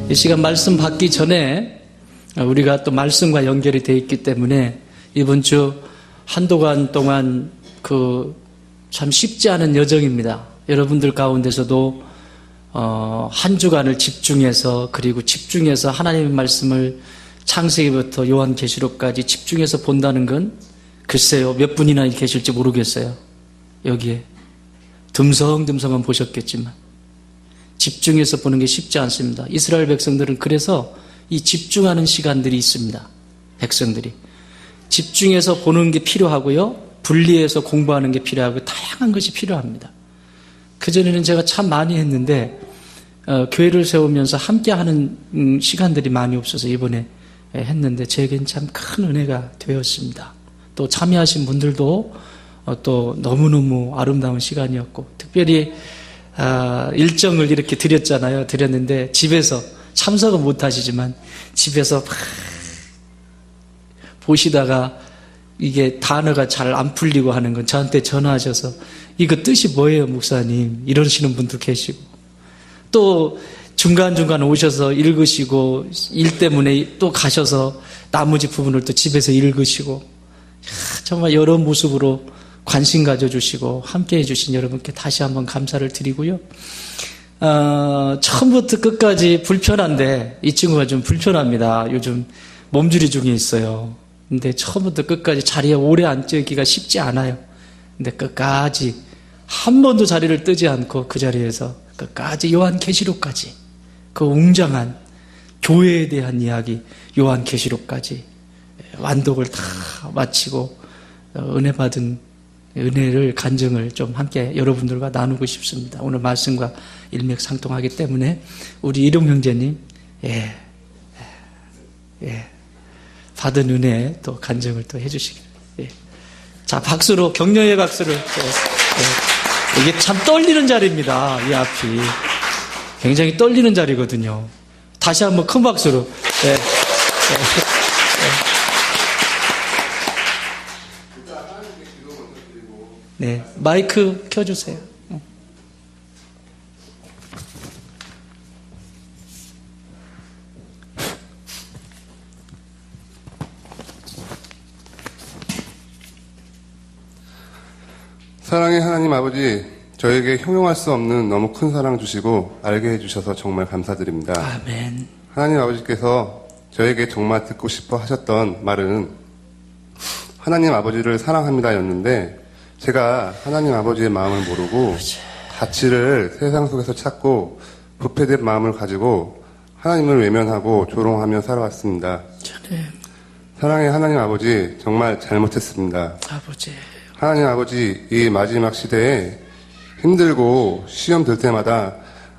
이 시간 말씀 받기 전에 우리가 또 말씀과 연결이 되어 있기 때문에 이번 주 한동안 동안 참 쉽지 않은 여정입니다. 여러분들 가운데서도 한 주간을 집중해서, 그리고 집중해서 하나님의 말씀을 창세기부터 요한계시록까지 집중해서 본다는 건 글쎄요, 몇 분이나 계실지 모르겠어요. 여기에 듬성듬성은 보셨겠지만 집중해서 보는 게 쉽지 않습니다. 이스라엘 백성들은 그래서 이 집중하는 시간들이 있습니다. 백성들이 집중해서 보는 게 필요하고요, 분리해서 공부하는 게 필요하고, 다양한 것이 필요합니다. 그전에는 제가 참 많이 했는데 교회를 세우면서 함께하는 시간들이 많이 없어서 이번에 했는데 제겐 참 큰 은혜가 되었습니다. 또 참여하신 분들도 또 너무너무 아름다운 시간이었고, 특별히 일정을 이렇게 드렸는데 집에서 참석은 못하시지만 집에서 막 보시다가 이게 단어가 잘 안 풀리고 하는 건 저한테 전화하셔서 이거 뜻이 뭐예요 목사님, 이러시는 분도 계시고, 또 중간중간 오셔서 읽으시고 일 때문에 또 가셔서 나머지 부분을 또 집에서 읽으시고, 정말 여러 모습으로 관심 가져주시고 함께해 주신 여러분께 다시 한번 감사를 드리고요. 처음부터 끝까지 불편한데, 이 친구가 좀 불편합니다. 요즘 몸조리 중에 있어요. 근데 처음부터 끝까지 자리에 오래 앉기가 쉽지 않아요. 근데 끝까지 한 번도 자리를 뜨지 않고 그 자리에서 끝까지 요한계시록까지, 그 웅장한 교회에 대한 이야기 요한계시록까지 완독을 다 마치고 은혜 받은 은혜를, 간증을 좀 함께 여러분들과 나누고 싶습니다. 오늘 말씀과 일맥상통하기 때문에 우리 일용 형제님, 받은 은혜 또 간증을 또 해주시길. 자, 박수로, 격려의 박수를. 이게 참 떨리는 자리입니다. 이 앞이 굉장히 떨리는 자리거든요. 다시 한번 큰 박수로. 네, 마이크 켜주세요. 사랑의 하나님 아버지, 저에게 형용할 수 없는 너무 큰 사랑 주시고 알게 해주셔서 정말 감사드립니다. 아멘. 하나님 아버지께서 저에게 정말 듣고 싶어 하셨던 말은 하나님 아버지를 사랑합니다 였는데, 제가 하나님 아버지의 마음을 모르고 가치를 세상 속에서 찾고 부패된 마음을 가지고 하나님을 외면하고 조롱하며 살아왔습니다. 사랑의 하나님 아버지, 정말 잘못했습니다. 아버지. 하나님 아버지, 이 마지막 시대에 힘들고 시험 들 때마다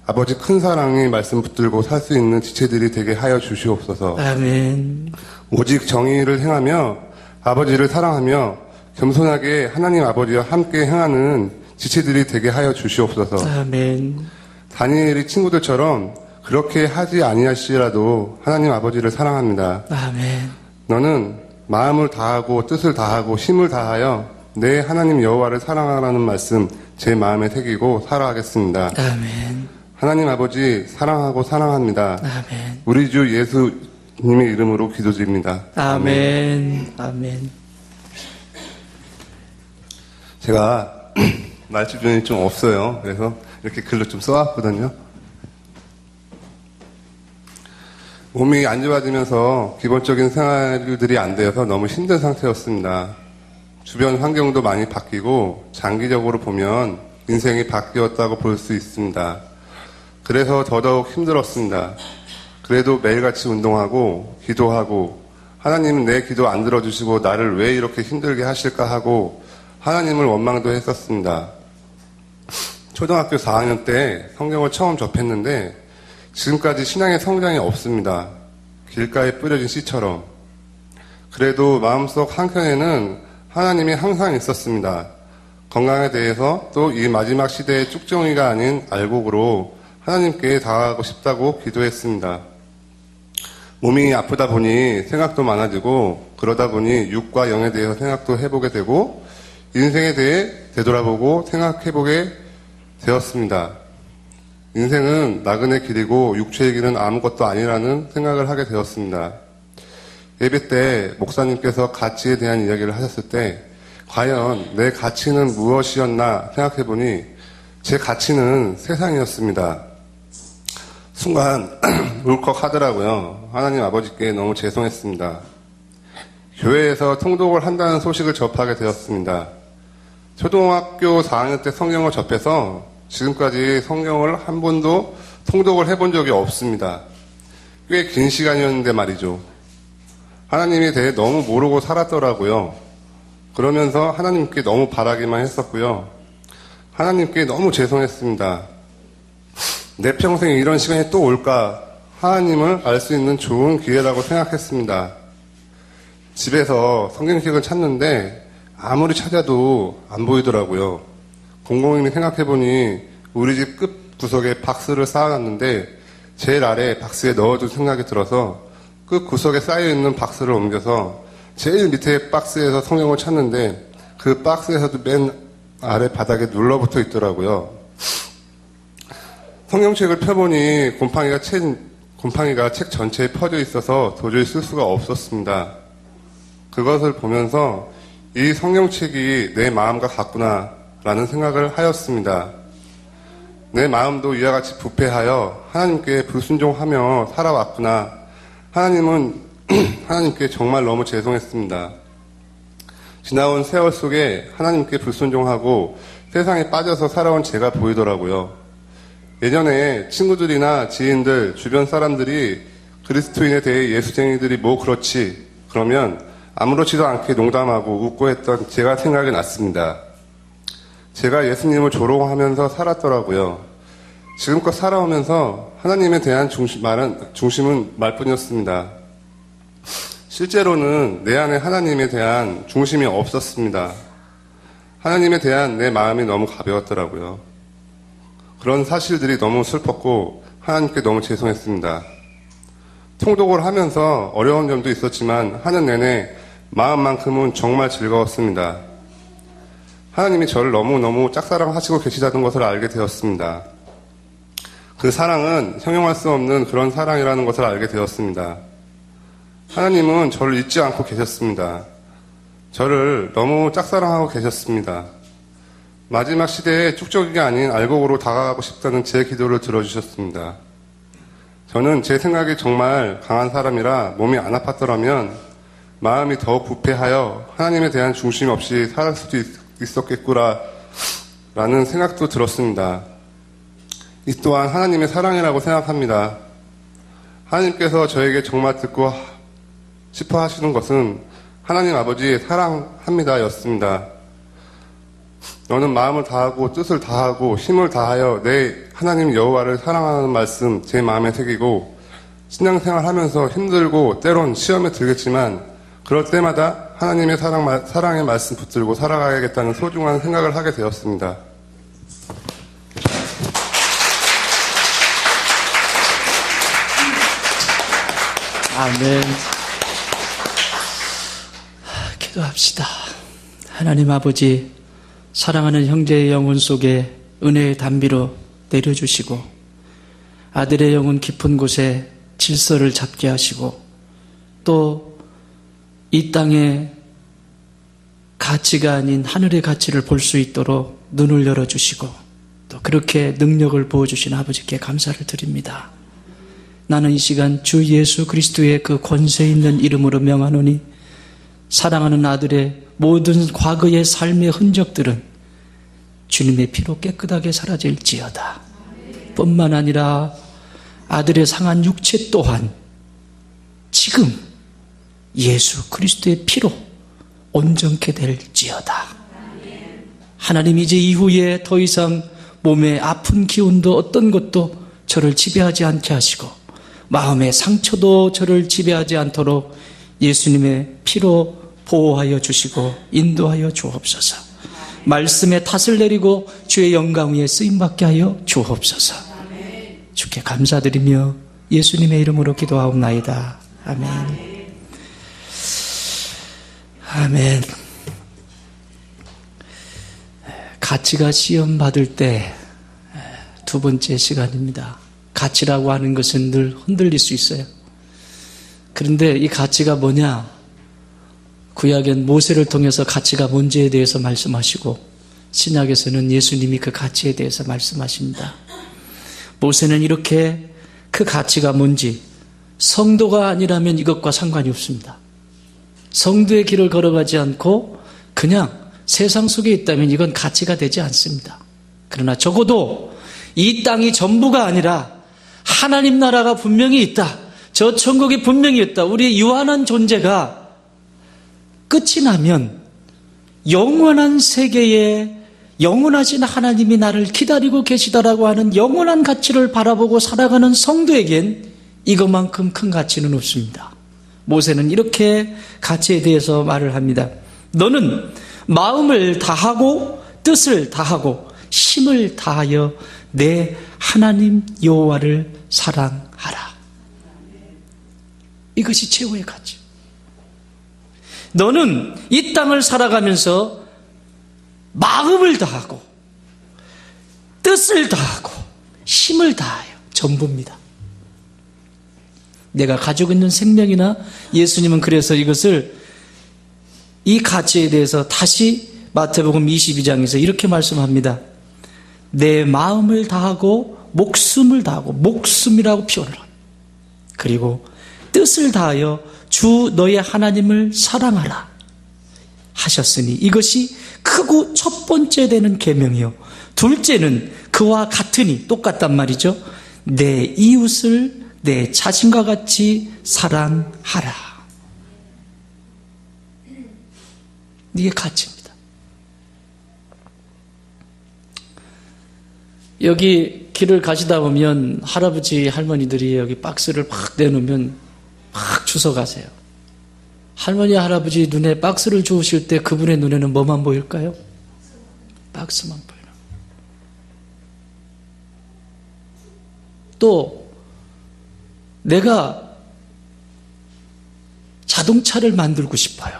아버지 큰 사랑의 말씀 붙들고 살 수 있는 지체들이 되게 하여 주시옵소서. 아멘. 오직 정의를 행하며 아버지를 사랑하며 겸손하게 하나님 아버지와 함께 행하는 지체들이 되게 하여 주시옵소서. 아멘. 다니엘이 친구들처럼 그렇게 하지 아니하시라도 하나님 아버지를 사랑합니다. 아멘. 너는 마음을 다하고 뜻을 다하고 힘을 다하여 내 하나님 여호와를 사랑하라는 말씀 제 마음에 새기고 살아가겠습니다. 아멘. 하나님 아버지, 사랑하고 사랑합니다. 아멘. 우리 주 예수님의 이름으로 기도드립니다. 아멘. 아멘. 제가 말주변이 좀 없어요. 그래서 이렇게 글로 좀 써왔거든요. 몸이 안 좋아지면서 기본적인 생활들이 안 되어서 너무 힘든 상태였습니다. 주변 환경도 많이 바뀌고 장기적으로 보면 인생이 바뀌었다고 볼 수 있습니다. 그래서 더더욱 힘들었습니다. 그래도 매일같이 운동하고 기도하고, 하나님은 내 기도 안 들어주시고 나를 왜 이렇게 힘들게 하실까 하고 하나님을 원망도 했었습니다. 초등학교 4학년 때 성경을 처음 접했는데 지금까지 신앙의 성장이 없습니다. 길가에 뿌려진 씨처럼. 그래도 마음속 한켠에는 하나님이 항상 있었습니다. 건강에 대해서 또 이 마지막 시대의 쭉정이가 아닌 알곡으로 하나님께 다가가고 싶다고 기도했습니다. 몸이 아프다 보니 생각도 많아지고, 그러다 보니 육과 영에 대해서 생각도 해보게 되고 인생에 대해 되돌아보고 생각해보게 되었습니다. 인생은 나그네 길이고 육체의 길은 아무것도 아니라는 생각을 하게 되었습니다. 예배 때 목사님께서 가치에 대한 이야기를 하셨을 때 과연 내 가치는 무엇이었나 생각해보니 제 가치는 세상이었습니다. 순간 울컥하더라고요. 하나님 아버지께 너무 죄송했습니다. 교회에서 통독을 한다는 소식을 접하게 되었습니다. 초등학교 4학년 때 성경을 접해서 지금까지 성경을 한 번도 통독을 해본 적이 없습니다. 꽤 긴 시간이었는데 말이죠. 하나님에 대해 너무 모르고 살았더라고요. 그러면서 하나님께 너무 바라기만 했었고요. 하나님께 너무 죄송했습니다. 내 평생에 이런 시간이 또 올까? 하나님을 알 수 있는 좋은 기회라고 생각했습니다. 집에서 성경책을 찾는데 아무리 찾아도 안 보이더라고요. 곰곰이 생각해보니 우리 집 끝 구석에 박스를 쌓아놨는데 제일 아래 박스에 넣어둔 생각이 들어서 끝 구석에 쌓여있는 박스를 옮겨서 제일 밑에 박스에서 성경을 찾는데 그 박스에서도 맨 아래 바닥에 눌러붙어 있더라고요. 성경책을 펴보니 곰팡이가 책 전체에 퍼져 있어서 도저히 쓸 수가 없었습니다. 그것을 보면서 이 성경책이 내 마음과 같구나 라는 생각을 하였습니다. 내 마음도 이와 같이 부패하여 하나님께 불순종하며 살아왔구나. 하나님께 정말 너무 죄송했습니다. 지나온 세월 속에 하나님께 불순종하고 세상에 빠져서 살아온 제가 보이더라고요. 예전에 친구들이나 지인들, 주변 사람들이 그리스도인에 대해 예수쟁이들이 뭐 그렇지 그러면 아무렇지도 않게 농담하고 웃고 했던 제가 생각이 났습니다. 제가 예수님을 조롱하면서 살았더라고요. 지금껏 살아오면서 하나님에 대한 중심은 말뿐이었습니다. 실제로는 내 안에 하나님에 대한 중심이 없었습니다. 하나님에 대한 내 마음이 너무 가벼웠더라고요. 그런 사실들이 너무 슬펐고 하나님께 너무 죄송했습니다. 통독을 하면서 어려운 점도 있었지만 하는 내내 마음만큼은 정말 즐거웠습니다. 하나님이 저를 너무너무 짝사랑하시고 계시다는 것을 알게 되었습니다. 그 사랑은 형용할 수 없는 그런 사랑이라는 것을 알게 되었습니다. 하나님은 저를 잊지 않고 계셨습니다. 저를 너무 짝사랑하고 계셨습니다. 마지막 시대에 축적이 아닌 알곡으로 다가가고 싶다는 제 기도를 들어주셨습니다. 저는 제 생각이 정말 강한 사람이라 몸이 안 아팠더라면 마음이 더욱 부패하여 하나님에 대한 중심 없이 살 수도 있었겠구나 라는 생각도 들었습니다. 이 또한 하나님의 사랑이라고 생각합니다. 하나님께서 저에게 정말 듣고 싶어 하시는 것은 하나님 아버지의 사랑합니다 였습니다. 너는 마음을 다하고 뜻을 다하고 힘을 다하여 내 하나님 여호와를 사랑하는 말씀 제 마음에 새기고 신앙생활 하면서 힘들고 때론 시험에 들겠지만 그럴 때마다 하나님의 사랑의 말씀 붙들고 살아가야겠다는 소중한 생각을 하게 되었습니다. 아멘. 기도합시다. 하나님 아버지, 사랑하는 형제의 영혼 속에 은혜의 담비로 내려주시고 아들의 영혼 깊은 곳에 질서를 잡게 하시고 또 이 땅의 가치가 아닌 하늘의 가치를 볼 수 있도록 눈을 열어주시고 또 그렇게 능력을 부어주신 아버지께 감사를 드립니다. 나는 이 시간 주 예수 그리스도의 그 권세 있는 이름으로 명하노니 사랑하는 아들의 모든 과거의 삶의 흔적들은 주님의 피로 깨끗하게 사라질지어다. 뿐만 아니라 아들의 상한 육체 또한 지금 예수 그리스도의 피로 온전케 될지어다. 하나님 이제 이후에 더 이상 몸에 아픈 기운도 어떤 것도 저를 지배하지 않게 하시고 마음의 상처도 저를 지배하지 않도록 예수님의 피로 보호하여 주시고 인도하여 주옵소서. 말씀에 탓을 내리고 주의 영광 위에 쓰임받게 하여 주옵소서. 주께 감사드리며 예수님의 이름으로 기도하옵나이다. 아멘. 아멘. 가치가 시험 받을 때 두 번째 시간입니다. 가치라고 하는 것은 늘 흔들릴 수 있어요. 그런데 이 가치가 뭐냐? 구약엔 모세를 통해서 가치가 뭔지에 대해서 말씀하시고 신약에서는 예수님이 그 가치에 대해서 말씀하십니다. 모세는 이렇게 그 가치가 뭔지, 성도가 아니라면 이것과 상관이 없습니다. 성도의 길을 걸어가지 않고 그냥 세상 속에 있다면 이건 가치가 되지 않습니다. 그러나 적어도 이 땅이 전부가 아니라 하나님 나라가 분명히 있다. 저 천국이 분명히 있다. 우리 유한한 존재가 끝이 나면 영원한 세계에 영원하신 하나님이 나를 기다리고 계시다라고 하는 영원한 가치를 바라보고 살아가는 성도에겐 이것만큼 큰 가치는 없습니다. 모세는 이렇게 가치에 대해서 말을 합니다. 너는 마음을 다하고 뜻을 다하고 힘을 다하여 내 하나님 여호와를 사랑하라. 이것이 최고의 가치. 너는 이 땅을 살아가면서 마음을 다하고 뜻을 다하고 힘을 다하여 전부입니다. 내가 가지고 있는 생명이나 예수님은 그래서 이것을 이 가치에 대해서 다시 마태복음 22장에서 이렇게 말씀합니다. 내 마음을 다하고 목숨을 다하고 목숨이라고 표현을 합니다. 그리고 뜻을 다하여 주 너의 하나님을 사랑하라 하셨으니 이것이 크고 첫 번째 되는 계명이요 둘째는 그와 같으니 똑같단 말이죠. 내 이웃을 내 자신과 같이 사랑하라. 이게 가치입니다. 여기 길을 가시다 보면 할아버지 할머니들이 여기 박스를 막 내놓으면 막 주워 가세요. 할머니 할아버지 눈에 박스를 주우실 때 그분의 눈에는 뭐만 보일까요? 박스만 보여요. 또 내가 자동차를 만들고 싶어요.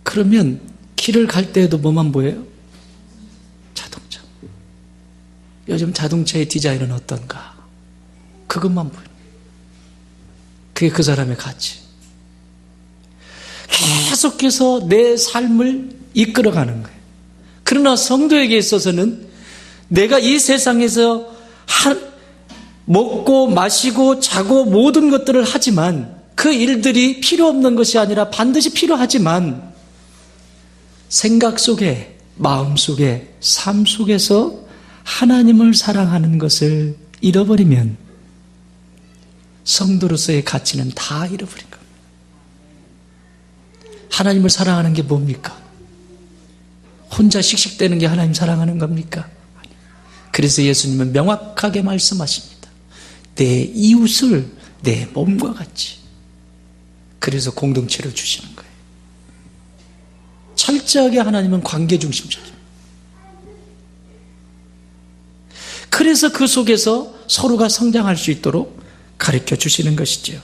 그러면 길을 갈 때에도 뭐만 보여요? 자동차. 요즘 자동차의 디자인은 어떤가? 그것만 보여요. 그게 그 사람의 가치. 계속해서 내 삶을 이끌어가는 거예요. 그러나 성도에게 있어서는 내가 이 세상에서 먹고 마시고 자고 모든 것들을 하지만 그 일들이 필요 없는 것이 아니라 반드시 필요하지만 생각 속에, 마음 속에, 삶 속에서 하나님을 사랑하는 것을 잃어버리면 성도로서의 가치는 다 잃어버린 겁니다. 하나님을 사랑하는 게 뭡니까? 혼자 씩씩대는 게 하나님 사랑하는 겁니까? 그래서 예수님은 명확하게 말씀하십니다. 내 이웃을 내 몸과 같이. 그래서 공동체를 주시는 거예요. 철저하게 하나님은 관계 중심적입니다. 그래서 그 속에서 서로가 성장할 수 있도록 가르쳐 주시는 것이죠.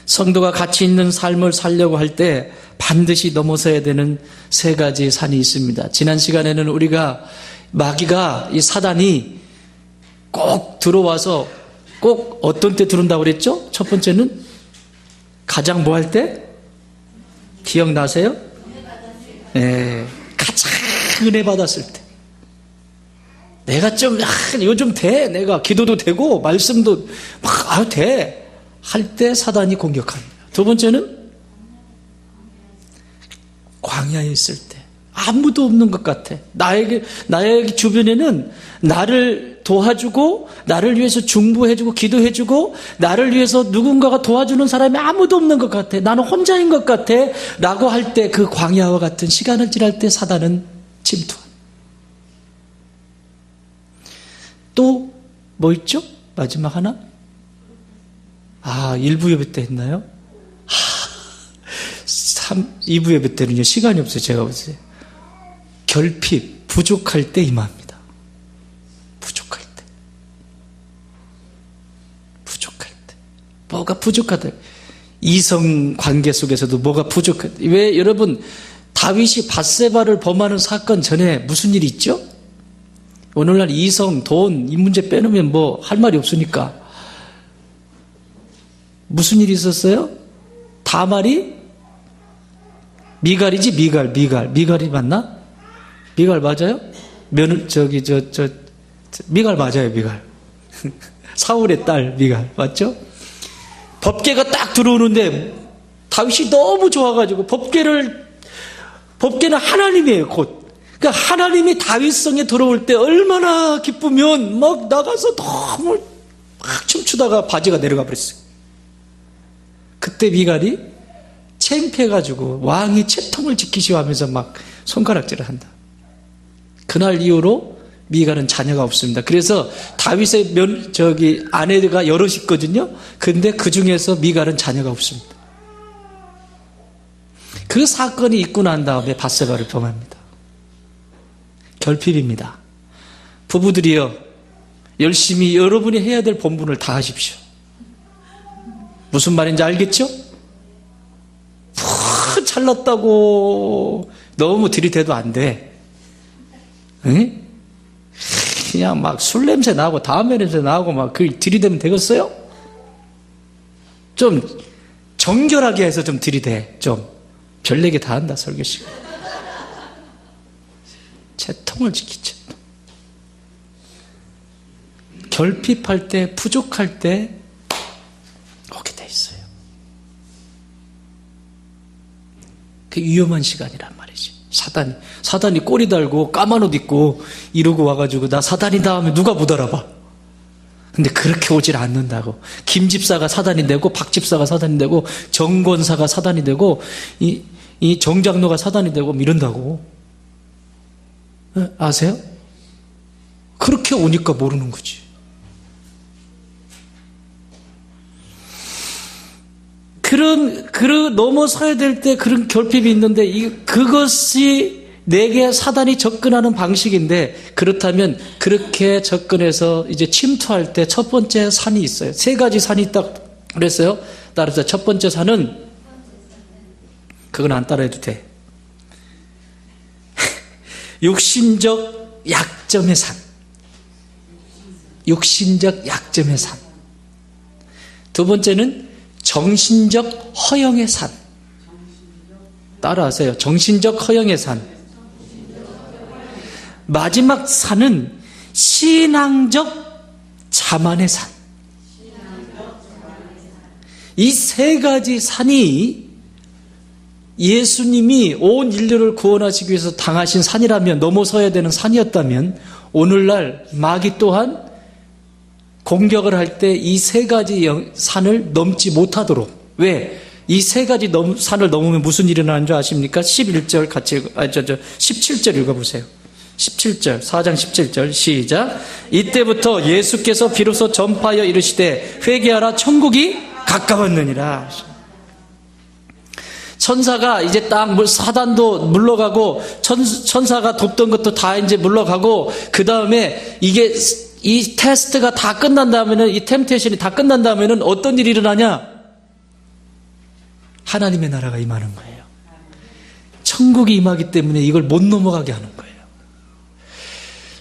성도가 가치 있는 삶을 살려고 할 때 반드시 넘어서야 되는 세 가지 산이 있습니다. 지난 시간에는 우리가 마귀가, 이 사단이 꼭 들어와서 꼭 어떤 때 들어온다고 그랬죠? 첫 번째는 가장 뭐 할 때? 기억나세요? 네, 가장 은혜 받았을 때. 내가 좀 요즘 돼. 내가 기도도 되고 말씀도 막 돼. 할 때 사단이 공격합니다. 두 번째는 광야에 있을 때 아무도 없는 것 같아. 나의 주변에는 나를 도와주고 나를 위해서 중보해주고 기도해주고 나를 위해서 누군가가 도와주는 사람이 아무도 없는 것 같아. 나는 혼자인 것 같아. 라고 할 때 그 광야와 같은 시간을 지날 때 사단은 침투합니다. 또 뭐 있죠? 마지막 하나? 1부 예배 때 했나요? 2부 예배 때는요, 시간이 없어요. 제가 보세요. 결핍, 부족할 때 임합니다. 부족할 때. 부족할 때. 뭐가 부족하다. 이성 관계 속에서도 뭐가 부족하다. 왜 여러분, 다윗이 밧세바를 범하는 사건 전에 무슨 일이 있죠? 오늘날 이성, 돈, 이 문제 빼놓으면 뭐 할 말이 없으니까. 무슨 일이 있었어요? 다말이 미갈이지, 미갈이 맞나? 미갈 맞아요? 미갈 맞아요, 미갈. 사울의 딸 미갈 맞죠? 법궤가 딱 들어오는데 다윗이 너무 좋아가지고 법궤는 하나님이에요, 곧. 그러니까 하나님이 다윗성에 들어올 때 얼마나 기쁘면 막 나가서 너무 막 춤추다가 바지가 내려가 버렸어요. 그때 미갈이 창피해가지고 왕이 채통을 지키시오 하면서 막 손가락질을 한다. 그날 이후로 미갈은 자녀가 없습니다. 그래서 다윗의 아내가 여럿 있거든요. 근데 그 중에서 미갈은 자녀가 없습니다. 그 사건이 있고 난 다음에 밧세바를 범합니다. 결핍입니다. 부부들이요, 열심히 여러분이 해야 될 본분을 다 하십시오. 무슨 말인지 알겠죠? 잘났다고 너무 들이대도 안 돼. 응? 그냥 막 술 냄새 나고 담배 냄새 나고 막 그 들이대면 되겠어요? 좀 정결하게 해서 좀 들이대. 좀 별내게 다 한다, 설교씨가. 채통을 지키죠. 결핍할 때, 부족할 때 오게 돼 있어요. 그 위험한 시간이란 말이지. 사단이 꼬리 달고 까만 옷 입고 이러고 와가지고 나 사단이다 하면 누가 못 알아봐. 근데 그렇게 오질 않는다고. 김 집사가 사단이 되고 박 집사가 사단이 되고 정권사가 사단이 되고 이 정장로가 사단이 되고 이런다고. 아세요? 그렇게 오니까 모르는 거지. 그런 넘어서야 될 때 그런 결핍이 있는데 그것이 내게 사단이 접근하는 방식인데, 그렇다면 그렇게 접근해서 이제 침투할 때 첫 번째 산이 있어요. 세 가지 산이 있다 그랬어요. 따라서 첫 번째 산은, 그건 안 따라해도 돼. 육신적 약점의 산. 육신적 약점의 산. 두 번째는 정신적 허영의 산. 따라하세요. 정신적 허영의 산. 마지막 산은 신앙적 자만의 산. 이 세 가지 산이 예수님이 온 인류를 구원하시기 위해서 당하신 산이라면, 넘어서야 되는 산이었다면, 오늘날 마귀 또한 공격을 할 때 이 세 가지 산을 넘지 못하도록. 왜? 이 세 가지 산을 넘으면 무슨 일이 일어나는 줄 아십니까? 11절 같이, 17절 읽어보세요. 17절, 4장 17절 시작. 이때부터 예수께서 비로소 전파하여 이르시되 회개하라, 천국이 가까웠느니라. 천사가 이제 딱 사단도 물러가고 천사가 돕던 것도 다 이제 물러가고, 그 다음에 이 테스트가 다 끝난 다음에는, 이 템테이션이 다 끝난 다음에는 어떤 일이 일어나냐? 하나님의 나라가 임하는 거예요. 천국이 임하기 때문에 이걸 못 넘어가게 하는 거예요.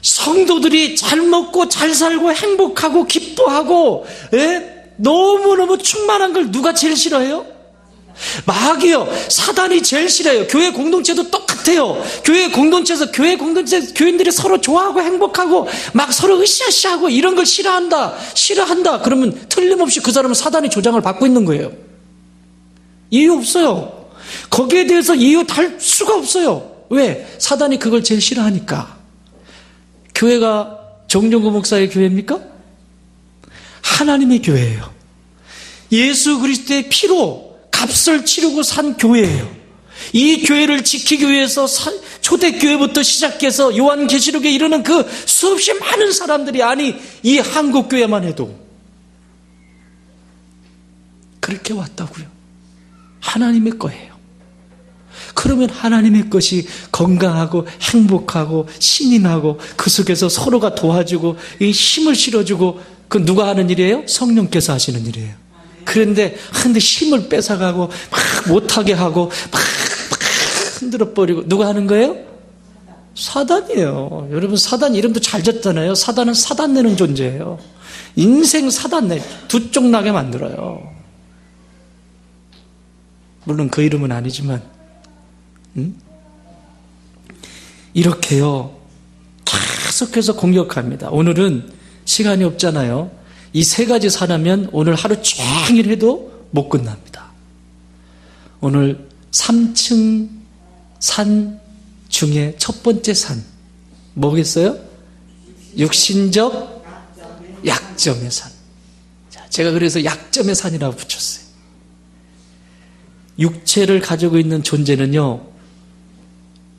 성도들이 잘 먹고 잘 살고 행복하고 기뻐하고 너무너무 충만한 걸 누가 제일 싫어해요? 마귀요. 사단이 제일 싫어요. 교회 공동체도 똑같아요. 교회 공동체 교인들이 서로 좋아하고 행복하고 막 서로 으쌰으쌰하고 이런 걸 싫어한다. 그러면 틀림없이 그 사람은 사단이 조장을 받고 있는 거예요. 이유 없어요. 거기에 대해서 이유 달 수가 없어요. 왜? 사단이 그걸 제일 싫어하니까. 교회가 정종구 목사의 교회입니까? 하나님의 교회예요. 예수 그리스도의 피로 값을 치르고 산 교회예요. 이 교회를 지키기 위해서 초대교회부터 시작해서 요한계시록에 이르는 그 수없이 많은 사람들이, 아니 이 한국교회만 해도 그렇게 왔다고요. 하나님의 거예요. 그러면 하나님의 것이 건강하고 행복하고 신이 나고 그 속에서 서로가 도와주고 이 힘을 실어주고, 그건 누가 하는 일이에요? 성령께서 하시는 일이에요. 그런데 힘을 뺏어가고 막 못하게 하고 막 흔들어 버리고 누가 하는 거예요? 사단이에요. 여러분, 사단 이름도 잘 졌잖아요. 사단은 사단 내는 존재예요. 인생 사단 내, 두 쪽 나게 만들어요. 물론 그 이름은 아니지만, 이렇게요, 계속해서 공격합니다. 오늘은 시간이 없잖아요. 이 세 가지 산하면 오늘 하루 종일 해도 못 끝납니다. 오늘 3층 산 중에 첫 번째 산, 뭐겠어요? 육신적 약점의 산. 자, 제가 그래서 약점의 산이라고 붙였어요. 육체를 가지고 있는 존재는요,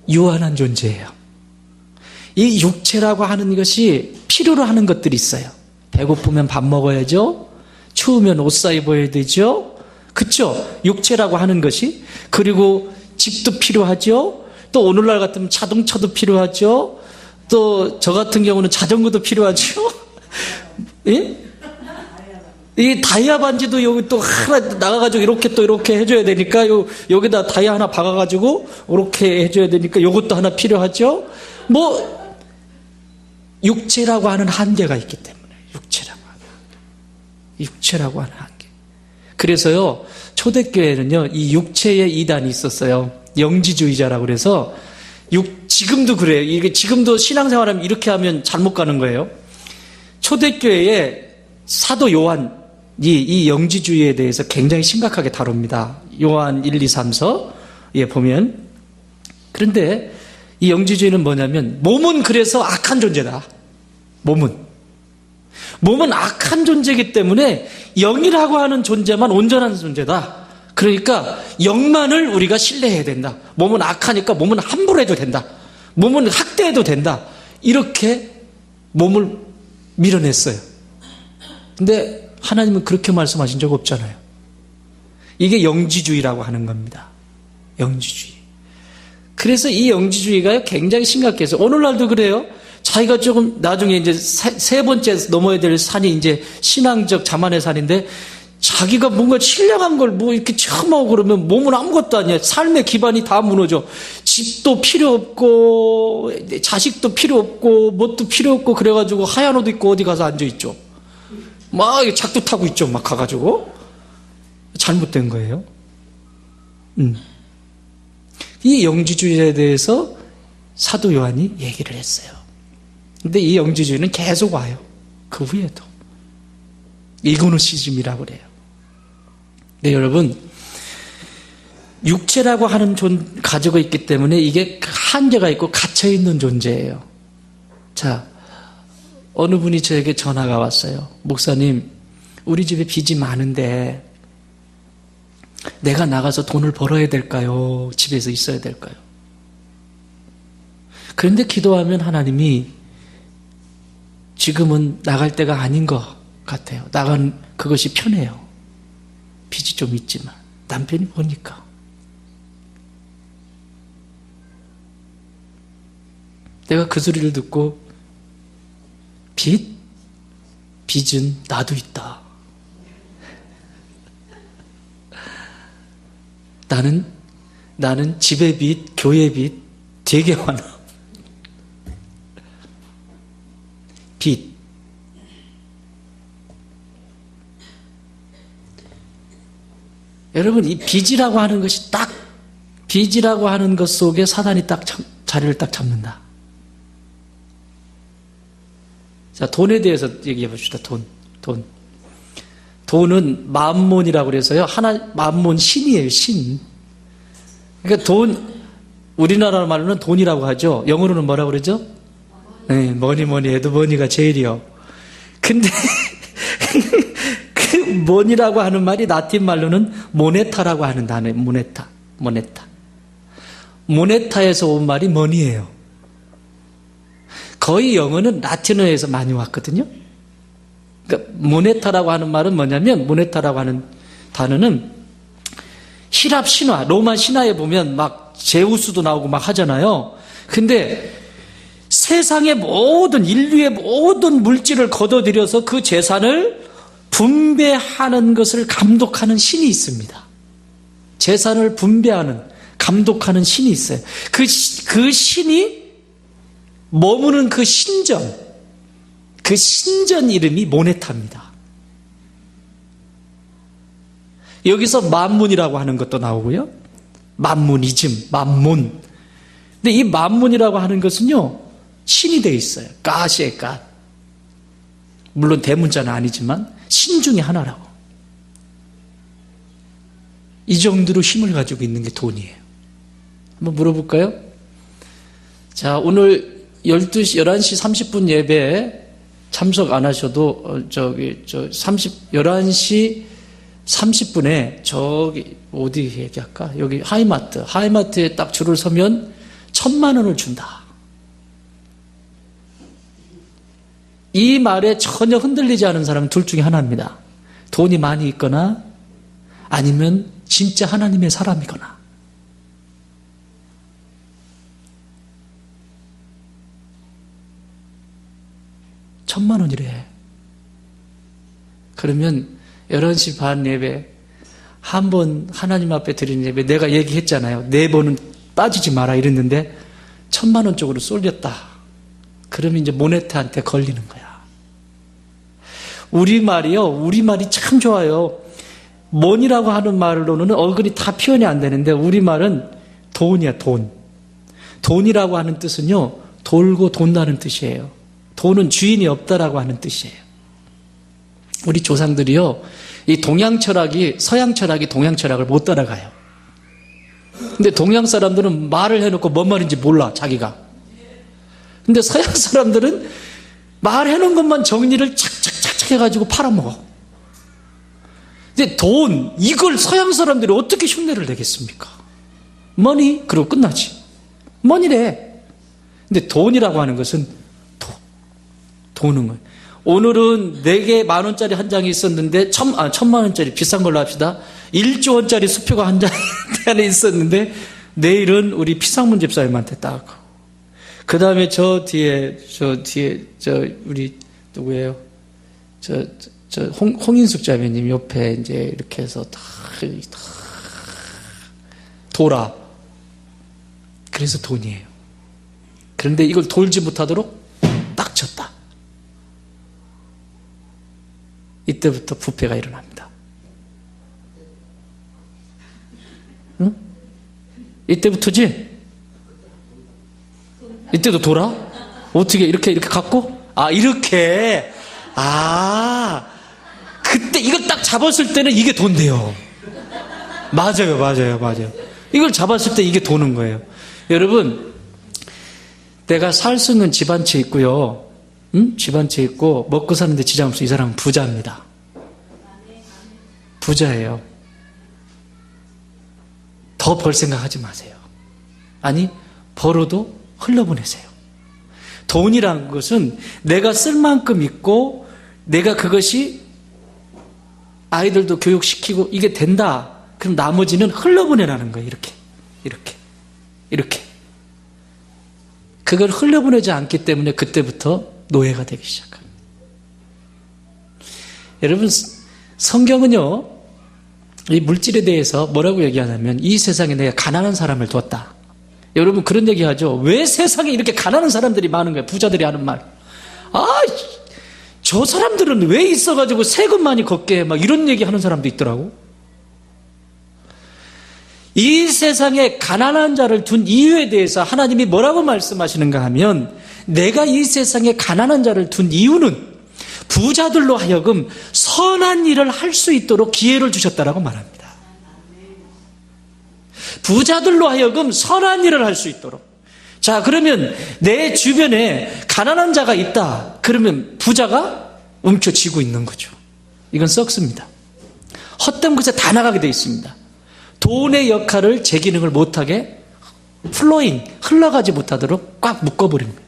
유한한 존재예요. 이 육체라고 하는 것이 필요로 하는 것들이 있어요. 배고프면 밥 먹어야죠. 추우면 옷 사 입어야 되죠. 그쵸? 육체라고 하는 것이. 그리고 집도 필요하죠. 또 오늘날 같으면 자동차도 필요하죠. 또 저 같은 경우는 자전거도 필요하죠. 예? 이 다이아 반지도 여기 또 하나 나가가지고 이렇게 또 이렇게 해줘야 되니까 여기다 다이아 하나 박아가지고 이렇게 해줘야 되니까 요것도 하나 필요하죠. 뭐 육체라고 하는 한계가 있기 때문에 육체라고 하는 한계. 그래서요, 초대교회는요, 이 육체의 이단이 있었어요. 영지주의자라고 그래서 지금도 그래요. 이게 지금도 신앙생활하면 이렇게 하면 잘못 가는 거예요. 초대교회에 사도 요한이 이 영지주의에 대해서 굉장히 심각하게 다룹니다. 요한 1, 2, 3서에 보면. 그런데 이 영지주의는 뭐냐면 몸은 그래서 악한 존재다. 몸은 악한 존재이기 때문에 영이라고 하는 존재만 온전한 존재다. 그러니까 영만을 우리가 신뢰해야 된다. 몸은 악하니까 몸은 함부로 해도 된다. 몸은 학대해도 된다. 이렇게 몸을 밀어냈어요. 근데 하나님은 그렇게 말씀하신 적 없잖아요. 이게 영지주의라고 하는 겁니다. 영지주의. 그래서 이 영지주의가 굉장히 심각해서 오늘날도 그래요. 자기가 조금 나중에 이제 세 번째 넘어야 될 산이 이제 신앙적 자만의 산인데 자기가 뭔가 신령한 걸 뭐 이렇게 처음 하고 그러면 몸은 아무것도 아니야. 삶의 기반이 다 무너져. 집도 필요 없고 자식도 필요 없고 뭣도 필요 없고 그래가지고 하얀 옷 입고 어디 가서 앉아있죠. 막 작두 타고 있죠. 막 가가지고. 잘못된 거예요. 이 영지주의에 대해서 사도 요한이 얘기를 했어요. 근데 이 영지주의는 계속 와요. 그 후에도. 이그노시즘이라고 그래요. 네, 여러분, 육체라고 하는 가지고 있기 때문에 이게 한계가 있고 갇혀있는 존재예요. 자, 어느 분이 저에게 전화가 왔어요. 목사님, 우리 집에 빚이 많은데 내가 나가서 돈을 벌어야 될까요? 집에서 있어야 될까요? 그런데 기도하면 하나님이 지금은 나갈 때가 아닌 것 같아요. 나간 그것이 편해요. 빚이 좀 있지만 남편이 보니까. 내가 그 소리를 듣고 빚은 나도 있다. 나는 집의 빚, 교회 빚 되게 많아. 빚. 여러분, 이 빚이라고 하는 것이 빚이라고 하는 것 속에 사단이 자리를 딱 잡는다. 자, 돈에 대해서 얘기해 봅시다. 돈은 맘몬이라고 그래서요. 맘몬 신이에요, 신. 그러니까 우리나라 말로는 돈이라고 하죠. 영어로는 뭐라고 그러죠? 네, 뭐니 해도 머니가 제일이요. 근데 그 머니라고 하는 말이 라틴 말로는 모네타라고 하는 단어예요. 모네타. 모네타에서 온 말이 머니예요. 거의 영어는 라틴어에서 많이 왔거든요. 그러니까 모네타라고 하는 말은 뭐냐면, 모네타라고 하는 단어는 히랍 신화, 로마 신화에 보면 막 제우스도 나오고 막 하잖아요. 근데 세상의 인류의 모든 물질을 거둬들여서 그 재산을 분배하는 것을 감독하는 신이 있습니다. 재산을 분배하는, 감독하는 신이 있어요. 그 신이 머무는 그 신전 이름이 모네타입니다. 여기서 만문이라고 하는 것도 나오고요. 만문이즘, 만문. 근데 이 만문이라고 하는 것은요, 신이 되어 있어요. 가시의 가. 물론 대문자는 아니지만 신 중에 하나라고. 이 정도로 힘을 가지고 있는 게 돈이에요. 한번 물어볼까요? 자, 오늘 11시 30분 예배에 참석 안 하셔도 11시 30분에 저기 어디 얘기할까? 여기 하이마트에 딱 줄을 서면 1,000만 원을 준다. 이 말에 전혀 흔들리지 않은 사람은 둘 중에 하나입니다. 돈이 많이 있거나 아니면 진짜 하나님의 사람이거나. 천만 원이래. 그러면 11시 반 예배 한 번 하나님 앞에 드리는 예배 내가 얘기했잖아요. 4번은 빠지지 마라 이랬는데 1,000만 원 쪽으로 쏠렸다. 그러면 이제 모네타한테 걸리는 거야. 우리말이 참 좋아요. mon이라고 하는 말로는 어근이 다 표현이 안 되는데 우리말은 돈이야, 돈. 돈이라고 하는 뜻은요, 돌고 돈다는 뜻이에요. 돈은 주인이 없다라고 하는 뜻이에요. 우리 조상들이요, 이 동양 철학이 서양 철학이 동양 철학을 못 따라가요. 근데 동양 사람들은 말을 해놓고 뭔 말인지 몰라, 자기가. 근데 서양 사람들은 말해놓은 것만 정리를 착착착착 해가지고 팔아먹어. 근데 돈, 이걸 서양 사람들이 어떻게 흉내를 내겠습니까? 머니, 그러고 끝나지. 머니래. 근데 돈이라고 하는 것은 돈은 거예요. 오늘은 4개 10,000원짜리 한 장이 있었는데 1,000만 원짜리 비싼 걸로 합시다. 1조 원짜리 수표가 한 장 안에 있었는데 내일은 우리 피상문 집사님한테 따고, 그 다음에 저 뒤에 우리 누구예요? 홍인숙 자매님 옆에 이제 이렇게 해서 다 돌아. 그래서 돈이에요. 그런데 이걸 돌지 못하도록 딱 쳤다. 이때부터 부패가 일어납니다. 응? 이때부터지? 이때도 돌아? 어떻게 이렇게 갖고? 이렇게. 그때 이걸 딱 잡았을 때는 이게 돈 돼요. 맞아요. 이걸 잡았을 때 이게 도는 거예요. 여러분, 내가 살 수 있는 집 한 채 있고요. 집 한 채 있고 먹고 사는데 지장 없어. 이 사람은 부자입니다. 부자예요. 더 벌 생각하지 마세요. 아니, 벌어도 흘려보내세요. 돈이라는 것은 내가 쓸 만큼 있고 내가 그것이 아이들도 교육시키고 이게 된다. 그럼 나머지는 흘려보내라는 거예요. 이렇게. 그걸 흘려보내지 않기 때문에 그때부터 노예가 되기 시작합니다. 여러분, 성경은요, 이 물질에 대해서 뭐라고 얘기하냐면 이 세상에 내가 가난한 사람을 두었다. 여러분 그런 얘기하죠. 왜 세상에 이렇게 가난한 사람들이 많은 거예요? 부자들이 하는 말. 저 사람들은 왜 있어가지고 세금 많이 걷게 막 이런 얘기하는 사람도 있더라고. 이 세상에 가난한 자를 둔 이유에 대해서 하나님이 뭐라고 말씀하시는가 하면, 내가 이 세상에 가난한 자를 둔 이유는 부자들로 하여금 선한 일을 할 수 있도록 기회를 주셨다라고 말합니다. 부자들로 하여금 선한 일을 할 수 있도록. 자, 그러면 내 주변에 가난한 자가 있다. 그러면 부자가 움켜쥐고 있는 거죠. 이건 썩습니다. 헛된 것에 다 나가게 되어 있습니다. 돈의 역할을 제 기능을 못하게 흘러가지 못하도록 꽉 묶어버리는 거예요.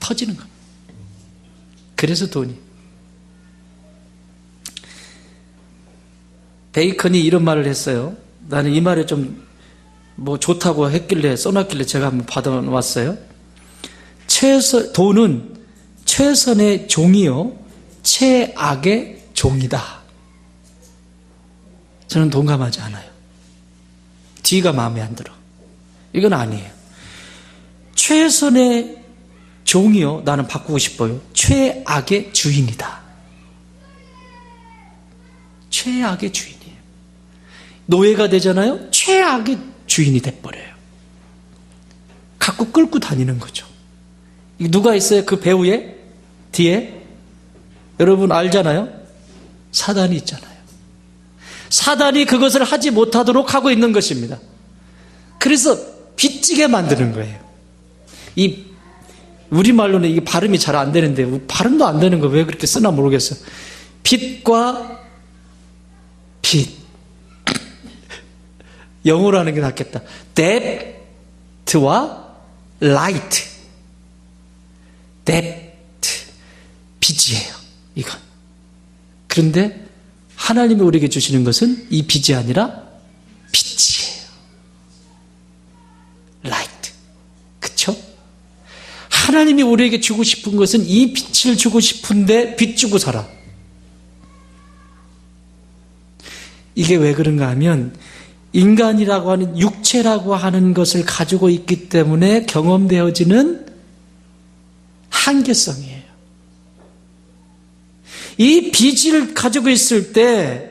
터지는 겁니다. 그래서 돈이. 베이컨이 이런 말을 했어요. 나는 이 말에 좀 좋다고 했길래 써놨길래 제가 한번 받아왔어요. 돈은 최선의 종이요 최악의 종이다. 저는 동감하지 않아요. 뒤가 마음에 안 들어. 이건 아니에요. 최선의 종이요, 나는 바꾸고 싶어요. 최악의 주인이다. 최악의 주인이에요. 노예가 되잖아요. 최악의 주인이 돼버려요. 갖고 끌고 다니는 거죠. 누가 있어요? 그 배우의 뒤에? 여러분 알잖아요. 사단이 있잖아요. 사단이 그것을 하지 못하도록 하고 있는 것입니다. 그래서 빚지게 만드는 거예요. 이 우리말로는 이게 발음이 잘 안 되는데, 발음도 안 되는 거 왜 그렇게 쓰나 모르겠어요. 빛과 빛. 영어로 하는 게 낫겠다. depth와 light. depth. 빛이에요, 이건. 그런데 하나님이 우리에게 주시는 것은 이 빛이 아니라 빛이에요. light. 그쵸? 하나님이 우리에게 주고 싶은 것은 이 빛을 주고 싶은데 빛 주고 살아. 이게 왜 그런가 하면 인간이라고 하는 육체라고 하는 것을 가지고 있기 때문에 경험되어지는 한계성이에요. 이 빛을 가지고 있을 때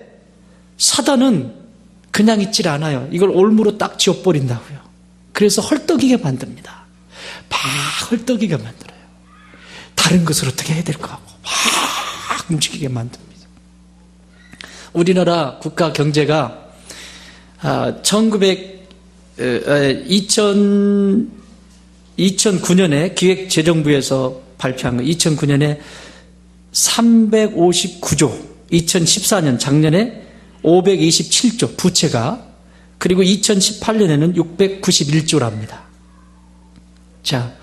사단은 그냥 있질 않아요. 이걸 올무로 딱 지워버린다고요. 그래서 헐떡이게 만듭니다. 막 헐떡이게 만들어요. 다른 것을 어떻게 해야 될 것 같고 막 움직이게 만듭니다. 우리나라 국가 경제가 2009년에 기획재정부에서 발표한 거, 2009년에 359조, 2014년 작년에 527조 부채가, 그리고 2018년에는 691조랍니다. 자,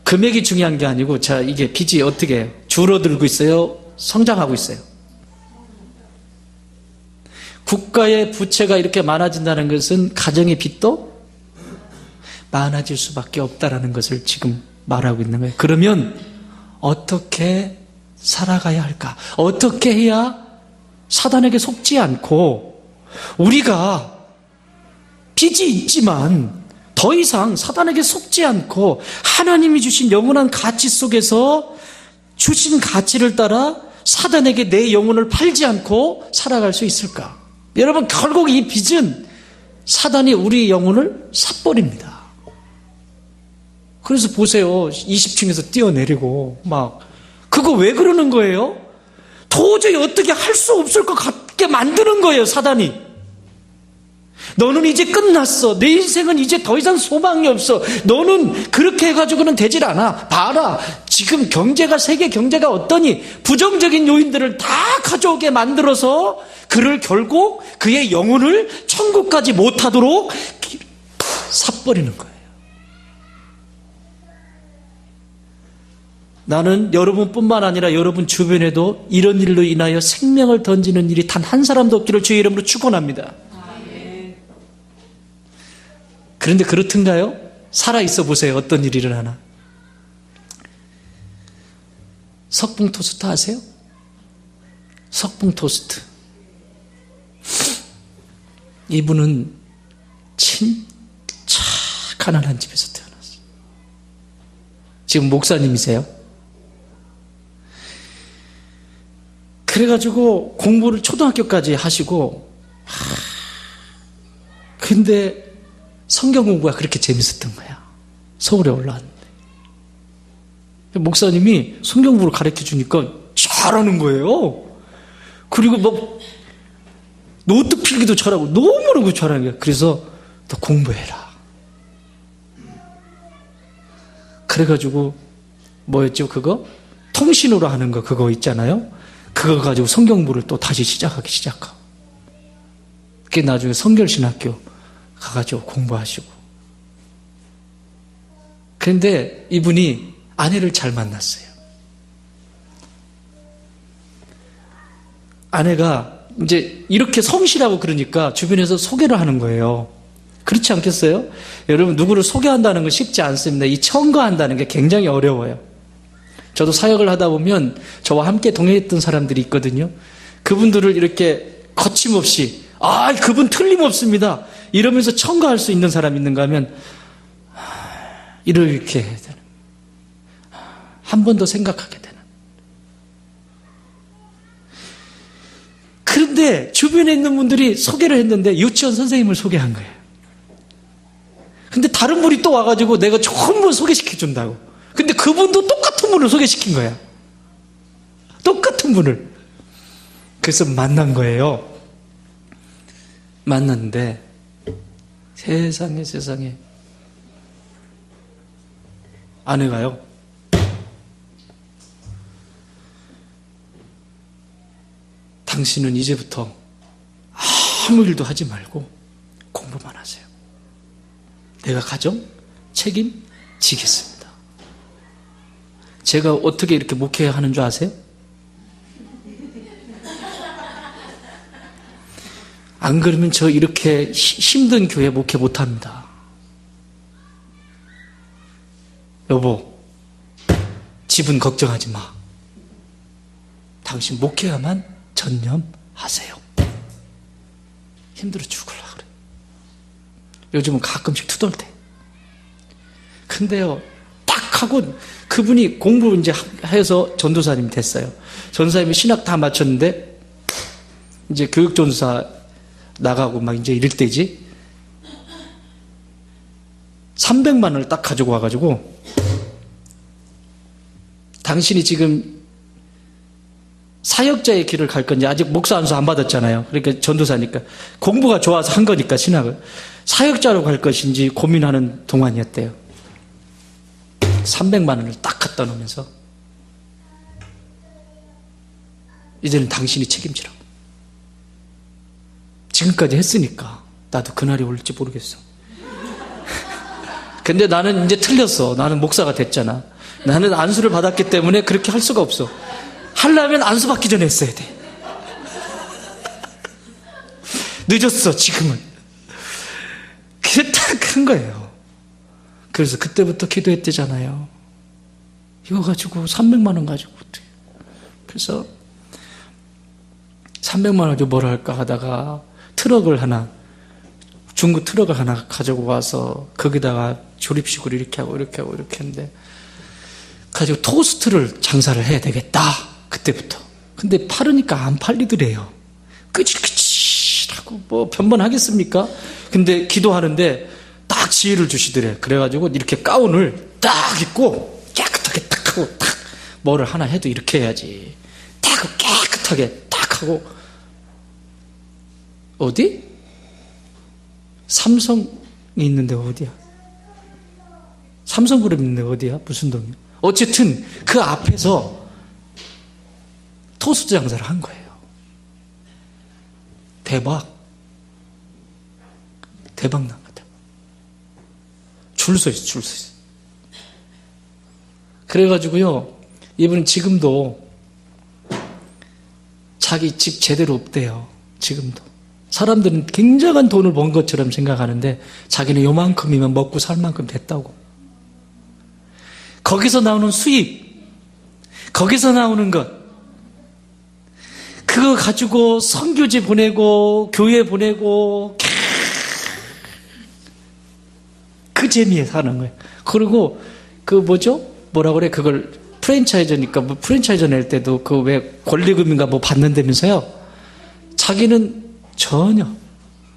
금액이 중요한 게 아니고, 자, 이게 빚이 어떻게 해요? 줄어들고 있어요? 성장하고 있어요? 국가의 부채가 이렇게 많아진다는 것은 가정의 빚도 많아질 수밖에 없다는 것을 지금 말하고 있는 거예요. 그러면 어떻게 살아가야 할까? 어떻게 해야 사단에게 속지 않고 우리가 빚이 있지만 더 이상 사단에게 속지 않고 하나님이 주신 영원한 가치 속에서 주신 가치를 따라 사단에게 내 영혼을 팔지 않고 살아갈 수 있을까? 여러분, 결국 이 빚은 사단이 우리 영혼을 사버립니다. 그래서 보세요. 20층에서 뛰어내리고 막, 그거 왜 그러는 거예요? 도저히 어떻게 할 수 없을 것 같게 만드는 거예요, 사단이. 너는 이제 끝났어. 내 인생은 이제 더 이상 소망이 없어. 너는 그렇게 해가지고는 되질 않아. 봐라. 지금 경제가, 세계 경제가 어떠니? 부정적인 요인들을 다 가져오게 만들어서 그를 결국 그의 영혼을 천국까지 못하도록 삽버리는 거예요. 나는 여러분뿐만 아니라 여러분 주변에도 이런 일로 인하여 생명을 던지는 일이 단 한 사람도 없기를 주의 이름으로 축원합니다. 그런데 그렇던가요? 살아있어 보세요. 어떤 일이 일어나나. 석봉 토스트 아세요? 석봉 토스트. 이분은 진짜 가난한 집에서 태어났어요. 지금 목사님이세요. 그래가지고 공부를 초등학교까지 하시고, 근데 성경 공부가 그렇게 재밌었던 거야. 서울에 올라왔는데. 목사님이 성경 공부를 가르쳐 주니까 잘하는 거예요. 그리고 뭐 노트 필기도 잘하고 너무너무 잘하는 거야. 그래서 너 공부해라. 그래가지고 뭐였죠 그거? 통신으로 하는 거 그거 있잖아요. 그거 가지고 성경 공부를 또 다시 시작하고. 그게 나중에 성결신학교 가가지고 공부하시고. 그런데 이분이 아내를 잘 만났어요. 아내가 이제 이렇게 성실하고 그러니까 주변에서 소개를 하는 거예요. 그렇지 않겠어요? 여러분, 누구를 소개한다는 건 쉽지 않습니다. 이 청거한다는 게 굉장히 어려워요. 저도 사역을 하다 보면 저와 함께 동행했던 사람들이 있거든요. 그분들을 이렇게 거침없이 그분 틀림없습니다 이러면서 청거할 수 있는 사람이 있는가 하면 이렇게 해야 되는, 한 번 더 생각하게 되는. 그런데 주변에 있는 분들이 소개를 했는데 유치원 선생님을 소개한 거예요. 근데 다른 분이 또 와가지고 내가 좋은 분 소개시켜 준다고. 근데 그분도 똑같은 분을 소개시킨 거야. 똑같은 분을. 그래서 만난 거예요. 만났는데 세상에 아내가요, 당신은 이제부터 아무 일도 하지 말고 공부만 하세요. 내가 가정 책임지겠습니다. 제가 어떻게 이렇게 목회하는 줄 아세요? 안 그러면 저 이렇게 힘든 교회 목회 못합니다. 여보, 집은 걱정하지 마. 당신 목회야만 전념하세요. 힘들어 죽으려고 그래. 요즘은 가끔씩 투덜대. 근데요, 딱 하고 그분이 공부 이제 해서 전도사님이 됐어요. 전도사님이 신학 다 마쳤는데 이제 교육전도사 나가고 막 이제 이럴 때지. 300만 원을 딱 가지고 와가지고, 당신이 지금 사역자의 길을 갈 건지, 아직 목사 안수 안 받았잖아요. 그러니까 전도사니까 공부가 좋아서 한 거니까 신학을 사역자로 갈 것인지 고민하는 동안이었대요. 300만 원을 딱 갖다 놓으면서, 이제는 당신이 책임지라고. 지금까지 했으니까 나도 그날이 올지 모르겠어. 근데 나는 이제 틀렸어. 나는 목사가 됐잖아. 나는 안수를 받았기 때문에 그렇게 할 수가 없어. 하려면 안수 받기 전에 했어야 돼. 늦었어, 지금은. 그게 딱 한 거예요. 그래서 그때부터 기도했대잖아요. 이거 가지고 300만 원 가지고 어떻게. 그래서 300만 원 가지고 뭘 할까 하다가 트럭을 하나, 중고 트럭을 하나 가지고 와서 거기다가 조립식으로 이렇게 하고 이렇게 하고 이렇게 했는데, 가지고 토스트를 장사를 해야 되겠다. 그때부터. 근데 팔으니까 안 팔리더래요. 끄질끄질하고 뭐 변번하겠습니까? 근데 기도하는데 딱 지혜를 주시더래. 그래가지고 이렇게 가운을 딱 입고 깨끗하게 딱 하고 딱 뭐를 하나 해도 이렇게 해야지. 딱 깨끗하게 딱 하고, 어디? 삼성이 있는데 어디야? 삼성그룹 있는데 어디야? 무슨 동이야? 어쨌든 그 앞에서 토스트 장사를 한 거예요. 대박 난 거다. 줄 서 있어, 줄 서 있어. 그래가지고요, 이분은 지금도 자기 집 제대로 없대요. 지금도. 사람들은 굉장한 돈을 번 것처럼 생각하는데 자기는 요만큼이면 먹고 살 만큼 됐다고. 거기서 나오는 수입, 거기서 나오는 것, 그거 가지고 선교지 보내고 교회 보내고 그 재미에 사는 거예요. 그리고 그 뭐라 그래, 그걸 프랜차이즈니까 뭐 프랜차이즈 낼 때도 그 왜 권리금인가 뭐 받는다면서요. 자기는 전혀,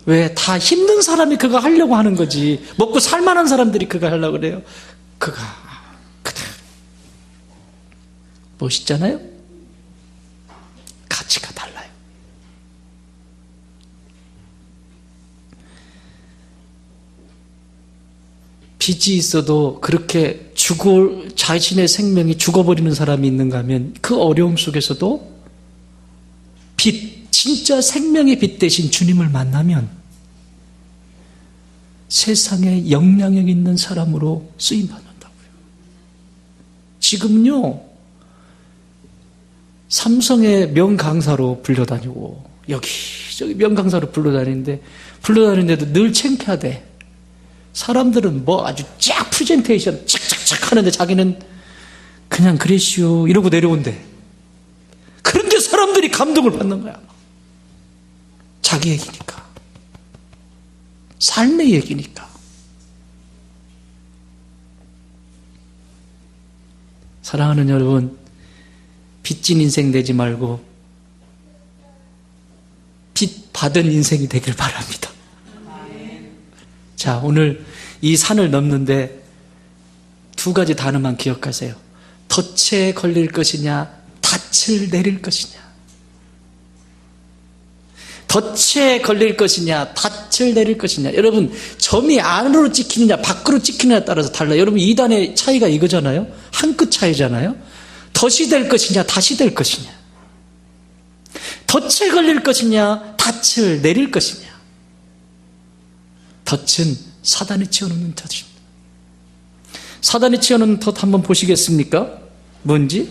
왜 다 힘든 사람이 그거 하려고 하는 거지, 먹고 살만한 사람들이 그거 하려고 그래요. 그거 멋있잖아요? 가치가 달라요. 빚이 있어도 그렇게 자신의 생명이 죽어버리는 사람이 있는가 하면, 그 어려움 속에서도 진짜 생명의 빛 대신 주님을 만나면 세상에 영향력 있는 사람으로 쓰임받는다고요. 지금요, 삼성의 명강사로 불려다니고 여기저기 명강사로 불러다니는데도 늘 창피하대. 사람들은 뭐 아주 쫙 프레젠테이션 착착착 하는데 자기는 그냥 그랬슈 이러고 내려온대. 그런데 사람들이 감동을 받는 거야. 자기 얘기니까, 삶의 얘기니까. 사랑하는 여러분, 빚진 인생 되지 말고 빚 받은 인생이 되길 바랍니다. 자, 오늘 이 산을 넘는데 두 가지 단어만 기억하세요. 덫에 걸릴 것이냐, 닻을 내릴 것이냐. 덫에 걸릴 것이냐, 닻을 내릴 것이냐. 여러분, 점이 안으로 찍히느냐, 밖으로 찍히느냐에 따라서 달라요. 여러분, 2단의 차이가 이거잖아요. 한 끗 차이잖아요. 덫이 될 것이냐, 닻이 될 것이냐. 덫에 걸릴 것이냐, 닻을 내릴 것이냐. 덫은 사단이 치워놓는 덫입니다. 사단이 치워놓는 덫 한번 보시겠습니까? 뭔지?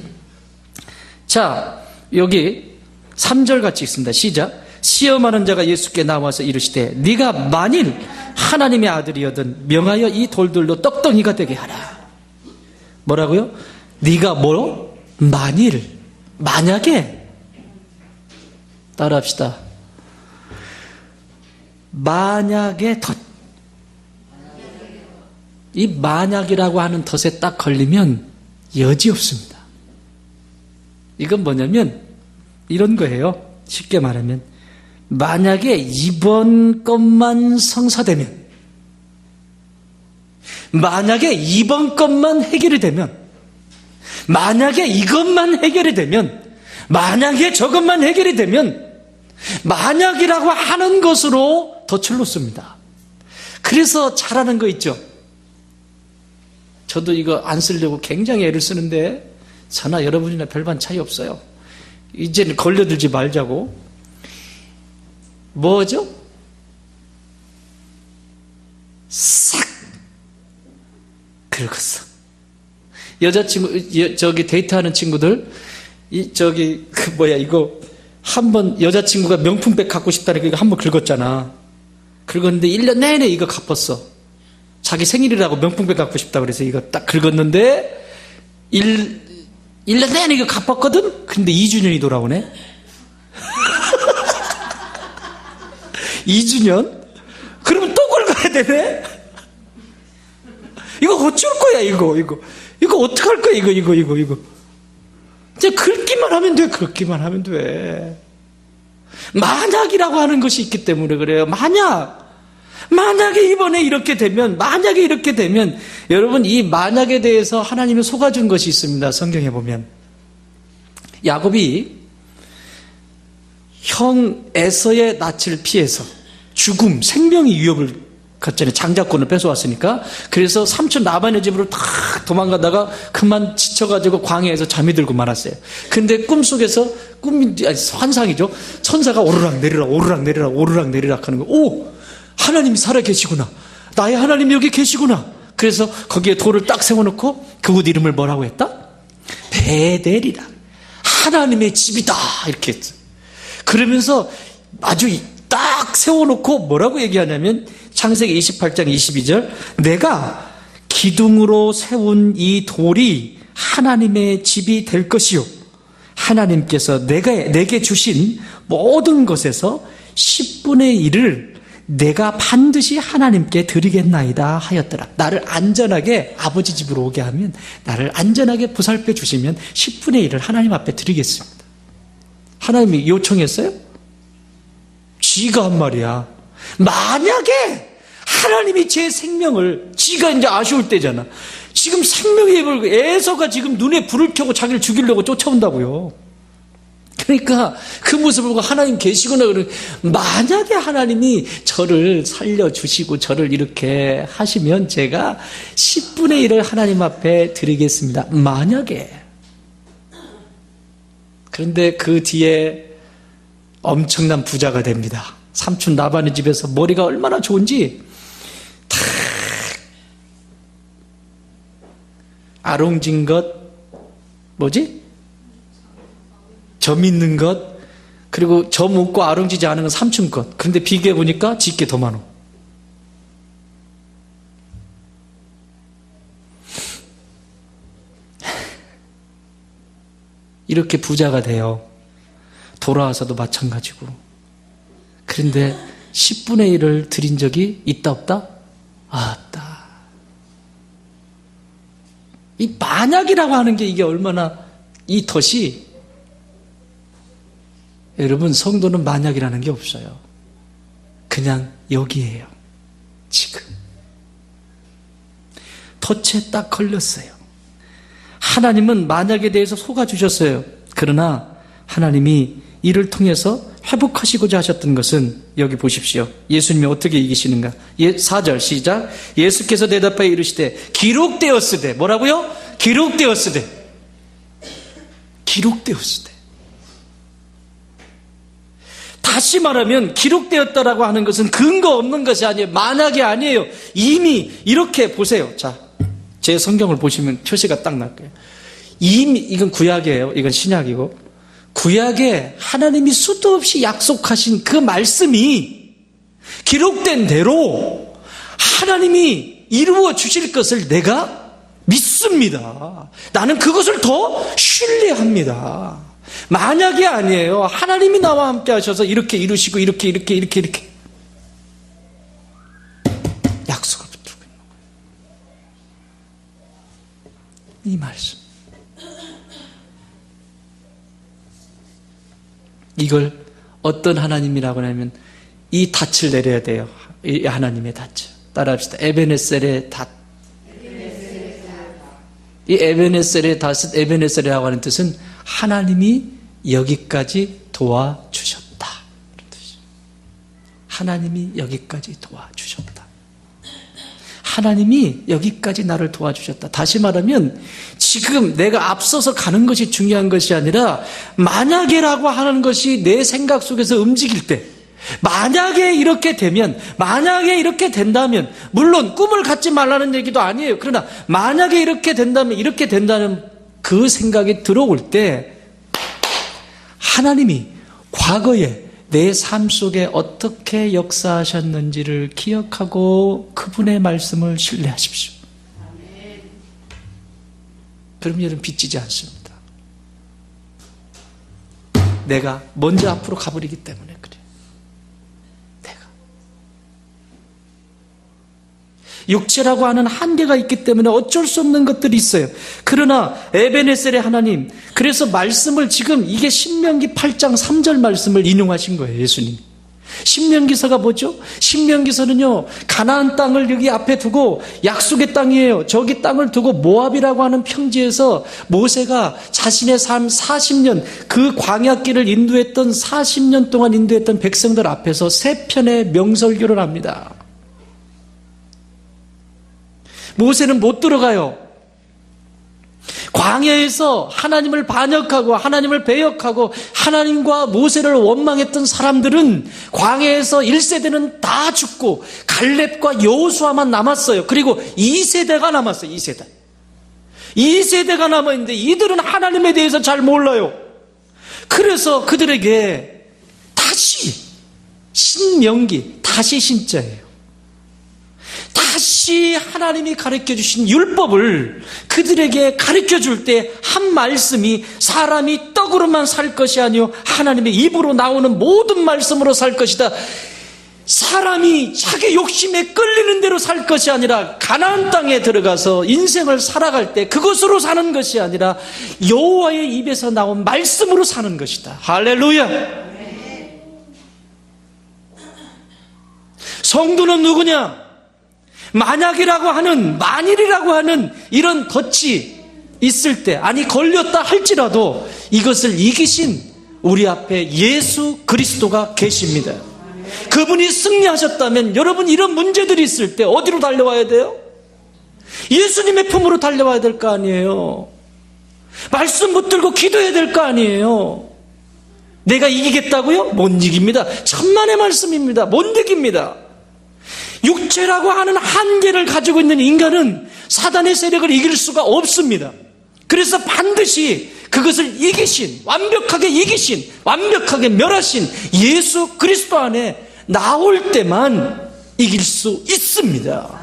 자, 여기 3절 같이 있습니다. 시작. 시험하는 자가 예수께 나와서 이르시되 네가 만일 하나님의 아들이여든 명하여 이 돌들로 떡덩이가 되게 하라. 뭐라고요? 네가 뭐로? 만약에 따라합시다. 만약에 덫. 이 만약이라고 하는 덫에 딱 걸리면 여지 없습니다. 이건 뭐냐면 이런 거예요. 쉽게 말하면 만약에 이번 것만 성사되면, 만약에 이번 것만 해결이 되면, 만약에 이것만 해결이 되면, 만약에 저것만 해결이 되면, 만약이라고 하는 것으로 덫을 놓습니다. 그래서 잘하는 거 있죠. 저도 이거 안 쓰려고 굉장히 애를 쓰는데 저나 여러분이나 별반 차이 없어요. 이제는 걸려들지 말자고. 뭐죠? 싹 긁었어. 여자친구, 저기 데이트하는 친구들, 이거 한번 여자친구가 명품백 갖고 싶다니까 이거 한번 긁었잖아. 긁었는데 1년 내내 이거 갚았어. 자기 생일이라고 명품백 갖고 싶다 그래서 이거 딱 긁었는데 1년 내내 이거 갚았거든? 근데 2주년이 돌아오네? 2주년? 그러면 또 긁어야 되네? 이거 어쩔 거야, 이거 어떡할 거야, 이거. 이제 긁기만 하면 돼, 긁기만 하면 돼. 만약이라고 하는 것이 있기 때문에 그래요. 만약에 이번에 이렇게 되면, 여러분, 이 만약에 대해서 하나님이 속아준 것이 있습니다. 성경에 보면. 야곱이 형 에서의 낯을 피해서 죽음, 생명의 위협을 갖잖아요. 장자권을 뺏어왔으니까. 그래서 삼촌 라반의 집으로 탁 도망가다가 그만 지쳐가지고 광야에서 잠이 들고 말았어요. 근데 꿈속에서, 환상이죠. 천사가 오르락 내리락 하는 거. 오! 하나님이 살아계시구나. 나의 하나님이 여기 계시구나. 그래서 거기에 돌을 딱 세워놓고 그 곳 이름을 뭐라고 했다? 베델이라. 하나님의 집이다. 이렇게 했어. 그러면서 아주 딱 세워놓고 뭐라고 얘기하냐면 창세기 28장 22절 내가 기둥으로 세운 이 돌이 하나님의 집이 될 것이요 하나님께서 내게 주신 모든 것에서 10분의 1을 내가 반드시 하나님께 드리겠나이다 하였더라. 나를 안전하게 아버지 집으로 오게 하면 나를 안전하게 보살펴 주시면 10분의 1을 하나님 앞에 드리겠습니다. 하나님이 요청했어요? 지가 한 말이야. 만약에 하나님이 제 생명을, 지가 이제 아쉬울 때잖아. 지금 생명의 입을, 에서가 지금 눈에 불을 켜고 자기를 죽이려고 쫓아온다고요. 그러니까 그 모습을 보고 하나님 계시구나. 만약에 하나님이 저를 살려주시고 저를 이렇게 하시면 제가 10분의 1을 하나님 앞에 드리겠습니다. 만약에. 그런데 그 뒤에 엄청난 부자가 됩니다. 삼촌 라반의 집에서 머리가 얼마나 좋은지 탁 아롱진 것, 뭐지? 점 있는 것, 그리고 점 없고 아롱지지 않은 건 삼촌 것. 그런데 비교해 보니까 지게 더 많어. 이렇게 부자가 돼요. 돌아와서도 마찬가지고. 그런데 10분의 1을 드린 적이 있다 없다? 없다. 이 만약이라고 하는 게 이게 얼마나 이 덫이, 여러분, 성도는 만약이라는 게 없어요. 그냥 여기에요. 지금. 덫에 딱 걸렸어요. 하나님은 만약에 대해서 속아주셨어요. 그러나 하나님이 이를 통해서 회복하시고자 하셨던 것은 여기 보십시오. 예수님이 어떻게 이기시는가. 4절 시작. 예수께서 대답하여 이르시되 기록되었으되, 뭐라고요? 기록되었으되. 기록되었으되. 다시 말하면 기록되었다라고 하는 것은 근거 없는 것이 아니에요. 만약이 아니에요. 이미 이렇게 보세요. 자, 제 성경을 보시면 표시가 딱 날 거예요. 이미, 이건 구약이에요. 이건 신약이고, 구약에 하나님이 수도 없이 약속하신 그 말씀이 기록된 대로 하나님이 이루어 주실 것을 내가 믿습니다. 나는 그것을 더 신뢰합니다. 만약이 아니에요. 하나님이 나와 함께 하셔서 이렇게 이루시고 이렇게 약속을 붙들고 있는 거예요. 이 말씀. 이걸 어떤 하나님이라고 하냐면 이 닻을 내려야 돼요. 이 하나님의 닻을. 따라합시다. 에베네셀의 닷. 이 에베네셀의 닷은, 에베네셀이라고 하는 뜻은 하나님이 여기까지 도와주셨다. 그런 뜻이죠. 하나님이 여기까지 도와주셨다. 하나님이 여기까지 나를 도와주셨다. 다시 말하면 지금 내가 앞서서 가는 것이 중요한 것이 아니라 만약에라고 하는 것이 내 생각 속에서 움직일 때, 만약에 이렇게 되면, 만약에 이렇게 된다면, 물론 꿈을 갖지 말라는 얘기도 아니에요. 그러나 만약에 이렇게 된다면, 이렇게 된다는 그 생각이 들어올 때 하나님이 과거에 내 삶 속에 어떻게 역사하셨는지를 기억하고 그분의 말씀을 신뢰하십시오. 그럼 여러분 빚지지 않습니다. 내가 먼저 앞으로 가버리기 때문에 그래요. 내가. 육체라고 하는 한계가 있기 때문에 어쩔 수 없는 것들이 있어요. 그러나 에베네셀의 하나님, 그래서 말씀을 지금 이게 신명기 8장 3절 말씀을 인용하신 거예요. 예수님. 신명기서가 뭐죠? 신명기서는요, 가나안 땅을 여기 앞에 두고 약속의 땅이에요. 저기 땅을 두고 모압이라고 하는 평지에서 모세가 자신의 삶 40년, 그 광야길을 인도했던 40년 동안 인도했던 백성들 앞에서 세 편의 명설교를 합니다. 모세는 못 들어가요. 광야에서 하나님을 반역하고 하나님을 배역하고 하나님과 모세를 원망했던 사람들은 광야에서 1세대는 다 죽고 갈렙과 여호수아만 남았어요. 그리고 2세대가 남았어요. 2세대가 남아있는데 이들은 하나님에 대해서 잘 몰라요. 그래서 그들에게 다시 신명기, 다시 신자예요. 다시 하나님이 가르쳐주신 율법을 그들에게 가르쳐줄 때 한 말씀이 사람이 떡으로만 살 것이 아니요 하나님의 입으로 나오는 모든 말씀으로 살 것이다. 사람이 자기 욕심에 끌리는 대로 살 것이 아니라 가나안 땅에 들어가서 인생을 살아갈 때 그것으로 사는 것이 아니라 여호와의 입에서 나온 말씀으로 사는 것이다. 할렐루야. 성도는 누구냐? 만약이라고 하는, 만일이라고 하는 이런 덫이 있을 때, 아니 걸렸다 할지라도 이것을 이기신 우리 앞에 예수 그리스도가 계십니다. 그분이 승리하셨다면 여러분 이런 문제들이 있을 때 어디로 달려와야 돼요? 예수님의 품으로 달려와야 될 거 아니에요. 말씀 붙들고 기도해야 될 거 아니에요. 내가 이기겠다고요? 못 이깁니다. 천만의 말씀입니다. 못 이깁니다. 육체라고 하는 한계를 가지고 있는 인간은 사단의 세력을 이길 수가 없습니다. 그래서 반드시 그것을 이기신, 완벽하게 이기신, 완벽하게 멸하신 예수 그리스도 안에 나올 때만 이길 수 있습니다.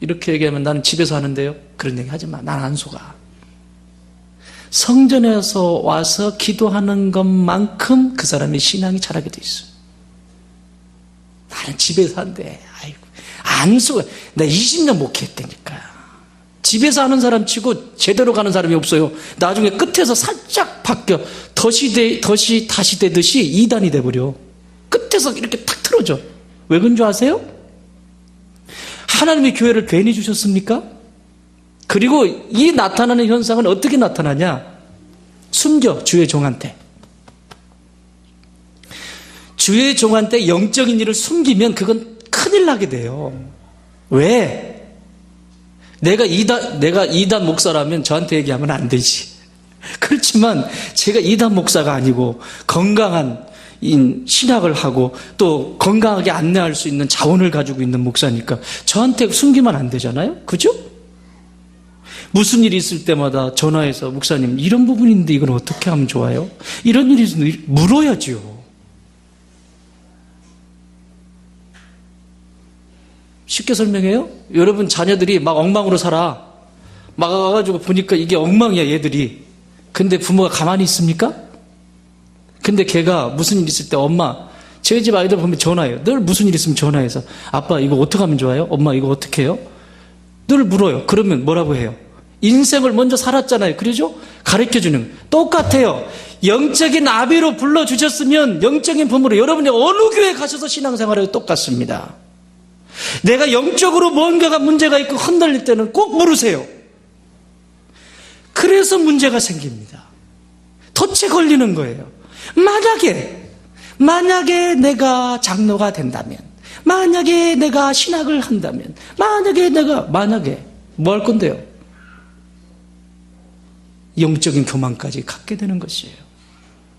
이렇게 얘기하면 나는 집에서 하는데요. 그런 얘기 하지 마. 난 안 속아. 성전에서 와서 기도하는 것만큼 그 사람의 신앙이 자라게 돼 있어요. 나는 집에서 한대. 아이고. 나 20년 목회했다니까. 집에서 하는 사람 치고 제대로 가는 사람이 없어요. 나중에 끝에서 살짝 바뀌어. 다시 되듯이 2단이 돼버려. 끝에서 이렇게 탁 틀어져. 왜 그런 줄 아세요? 하나님의 교회를 괜히 주셨습니까? 그리고 이 나타나는 현상은 어떻게 나타나냐? 숨겨, 주의 종한테. 주의 종한테 영적인 일을 숨기면 그건 큰일 나게 돼요. 왜? 내가 이단 목사라면 저한테 얘기하면 안 되지. 그렇지만 제가 이단 목사가 아니고 건강한 신학을 하고 또 건강하게 안내할 수 있는 자원을 가지고 있는 목사니까 저한테 숨기면 안 되잖아요. 그죠? 무슨 일이 있을 때마다 전화해서 목사님 이런 부분인데 이건 어떻게 하면 좋아요? 이런 일이 있으면 물어야죠. 쉽게 설명해요? 여러분 자녀들이 막 엉망으로 살아. 막 와가지고 보니까 이게 엉망이야 얘들이. 근데 부모가 가만히 있습니까? 근데 걔가 무슨 일 있을 때 엄마 저희 집 아이들 보면 전화해요. 늘 무슨 일 있으면 전화해서 아빠 이거 어떻게 하면 좋아요? 엄마 이거 어떻게 해요? 늘 물어요. 그러면 뭐라고 해요? 인생을 먼저 살았잖아요. 그러죠? 가르쳐주는 똑같아요. 영적인 아비로 불러주셨으면 영적인 부모로 여러분이 어느 교회 가셔서 신앙생활해도 똑같습니다. 내가 영적으로 뭔가가 문제가 있고 흔들릴 때는 꼭 물으세요. 그래서 문제가 생깁니다. 덫에 걸리는 거예요. 만약에 내가 장로가 된다면, 만약에 내가 신학을 한다면, 만약에 뭐 할 건데요? 영적인 교만까지 갖게 되는 것이에요.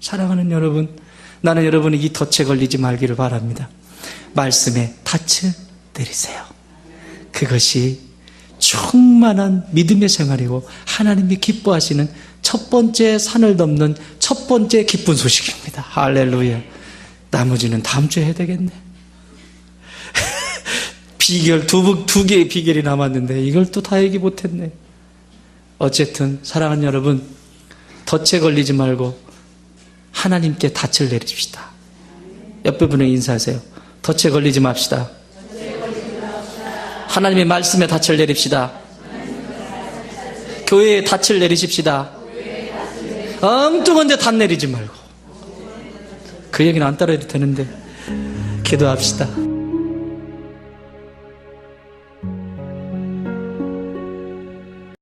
사랑하는 여러분, 나는 여러분이 이 덫에 걸리지 말기를 바랍니다. 말씀에 닻을 내리세요. 그것이 충만한 믿음의 생활이고 하나님이 기뻐하시는 첫 번째 산을 넘는 첫 번째 기쁜 소식입니다. 할렐루야. 나머지는 다음 주에 해야 되겠네. 비결 두 개의 비결이 남았는데 이걸 또 다 얘기 못했네. 어쨌든 사랑하는 여러분, 덫에 걸리지 말고 하나님께 닻을 내립시다. 옆에 분에게 인사하세요. 덫에 걸리지 맙시다. 하나님의 말씀에 닻을 내립시다. 교회에 닻을 내리십시다. 엉뚱한 데 닻 내리지 말고. 그 얘기는 안 따라해도 되는데 기도합시다.